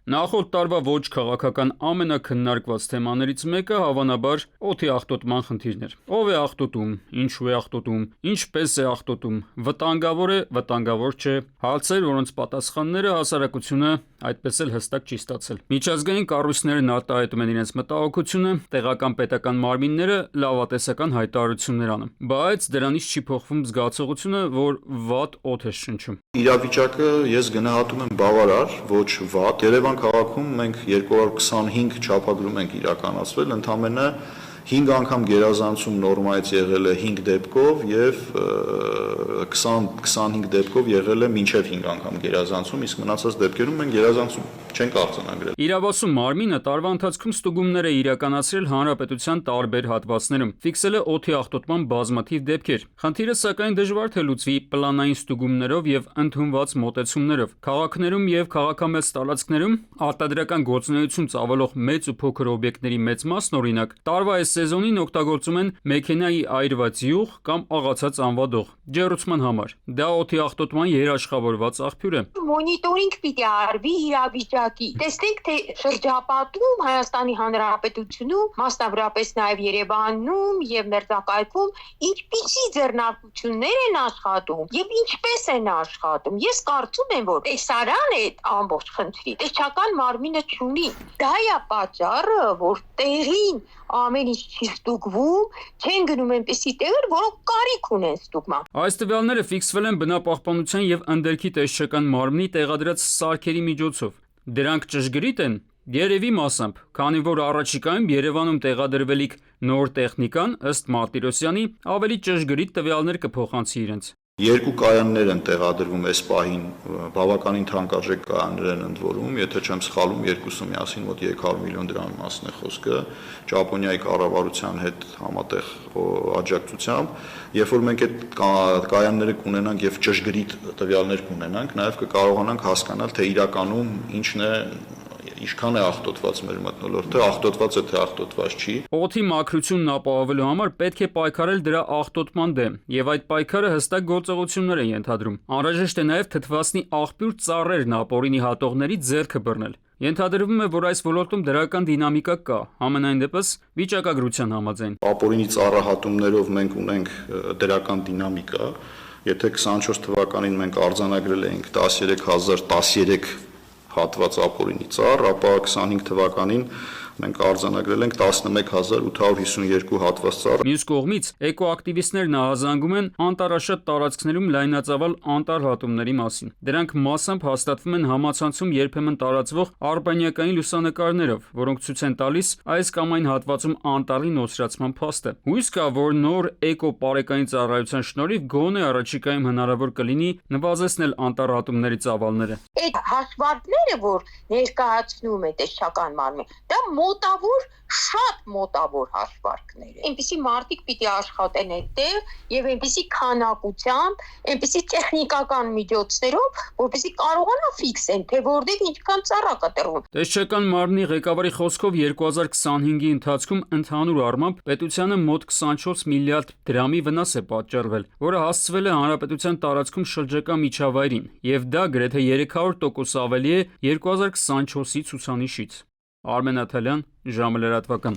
Նախորդ տարվա ոչ քաղաքական ամենաքննարկված թեմաներից մեկը հավանաբար օդի աղտոտման խնդիրն էր։ Ով է աղտոտում, ինչու է աղտոտում, ինչպես է աղտոտում, վտանգավոր է, վտանգավոր չէ, հարցեր, որոնց պատասխանները հասարակությունը այդպես էլ հստակ չի ստացել։ Միջազգային կառույցներն արտահայտում են իրենց մտահոգությունը, տեղական պետական մարմինները լավատեսական հայտարարություններ անում, բայց դրանից չի փոխվում զգացողությունը, որ վատ օդ է շնչում։ Իրավիճակը ես գնահատում եմ բավարար, ոչ վատ։ Երևան քաղաքում մենք 225 չափագրում ենք իրականացրել, ընդամենը 5 անգամ գերազանցում նորմայից եղել է 5 դեպքով եւ 20-25 դեպքով եղել է մինչեւ 5 անգամ գերազանցում, իսկ մնացած դեպքերում մենք գերազանցում չենք արձանագրել։ Իրավասու մարմինը տարվա ընթացքում ստուգումներ է իրականացրել հանրապետության տարբեր հատվածներում, ֆիքսել է օդի աղտոտման բազմաթիվ դեպքեր։ Խնդիրը սակայն դժվար թե լուծվի պլանային ստուգումներով եւ ընդունված մոտեցումներով։ Քաղաքներում եւ քաղաքամեծ տարածքներում արտադրական գործունեություն ծավալող մեծ ու փոքր օբյեկտների մեծ մասն, օրինակ, տարվա այս սեզոնին օգտագործում են մեքենայի այրված յուղ կամ աղացած անվադող ջեռուցման համար։ Դա օդի աղտոտման երաշխավորված աղբյուր է։ Մոնիտորինգ պիտի արվի իրավիճակի։ Տեսնենք, թե շրջապատում Հայաստանի Հանրապետությունում, մասնավորապես նաև Երևանում եւ մերձակայքում ինչպիսի ձեռնարկություններ են աշխատում եւ ինչպես են աշխատում։ Ես կարծում եմ, որ տեսարան է ամբողջ խնդրի։ Տեսչական մարմինը չունի։ Դա է պատճառը, որ տեղին ամեն ինչ չի ստուգվում, չեն գնում այնպիսի տեղեր, որոնք կարիք ունեն ստուգման։ Այս տվյալները ֆիքսվել են բնապահպանության եւ ընդերքի տեսչական մարմնի տեղադրած սարքերի միջոցով։ Դրանք ճշգրիտ են։ Երևի մասամբ, քանի որ առաջիկայում Երևանում տեղադրվելիք նոր տեխնիկան, ըստ Մարտիրոսյանի, ավելի ճշգրիտ տվյալներ կփոխանցի իրենց։ Երկու կայաններ են տեղադրվում այս պահին, բավականին թանկարժեք կայաններ են ընդ որում, եթե չեմ սխալվում, երկուսը միասին մոտ 300 միլիոն դրամի մասն է խոսքը, Ճապոնիայի կառավարության հետ համատեղ աջակցությամբ, երբ որ մենք այդ կայանները կունենանք եւ ճշգրիտ տվյալներ կունենանք, նաեւ կկարողանանք հասկանալ, թե իրականում ինչն է, ինչքան է աղտոտված մեր մթնոլորտը, աղտոտված է թե աղտոտված չի։ Օդի մաքրությունն ապահովելու համար պետք է պայքարել դրա աղտոտման դեմ, եւ այդ պայքարը հստակ գործողություններ է ենթադրում։ Անհրաժեշտ է նաեւ թթվասնի աղբյուր ծառերն ապօրինի հատողների ձեռքը բռնել։ Ենթադրվում է, որ այս ոլորտում դրական դինամիկա կա, համենայն դեպս վիճակագրության համաձայն։ Ապօրինի ծառահատումներով մենք ունենք դրական դինամիկա։ Եթե 24 թվականին մենք արձանագրել էինք 13013 հատված ապօրինի ծառ, ապա 25 թվականին մենք արձանագրել ենք 11852 հատված ծառ։ Մյուս կողմից, էկոակտիվիստներն ահազանգում են անտառաշատ տարածքներում լայնածավալ անտառհատումների մասին։ Դրանք մասամբ հաստատվում են համացանցում երբեմն տարածվող արբանյակային լուսանկարներով, որոնք ցույց են տալիս այս կամ այն հատվածում անտառի նոսրացման փաստը։ Հույս կա, որ նոր էկո-պարեկային ծառայության շնորհիվ գոնե առաջիկայում հնարավոր կլինի նվազեցնել անտառհատումների ծավալները։ Այդ հաշվարկները, որ ներկայացնում է տեսչական մարմին, դա մոտավոր, շատ մոտավոր հաշվարկներ են։ Այնպիսի մարդիկ պիտի աշխատեն այդտեղ եւ այնպիսի քանակությամբ, այնպիսի տեխնիկական միջոցներով, որպեսզի կարողանան ֆիքսեն, թե որտեղ ինչքան ծառ կա տրվում։ Տեսչական մարմնի ղեկավարի խոսքով 2025-ի ընթացքում ընդհանուր առմամբ պետությանը մոտ 24 միլիարդ դրամի վնաս է պատճառվել, որը հասցվել է հանրապետության տարածքում շրջակա միջավայրին, եւ դա գրեթե 300% ավելի է 2024-ի ցուցանիշից։ Արմեն Աթալյան, ժամը լրատվական։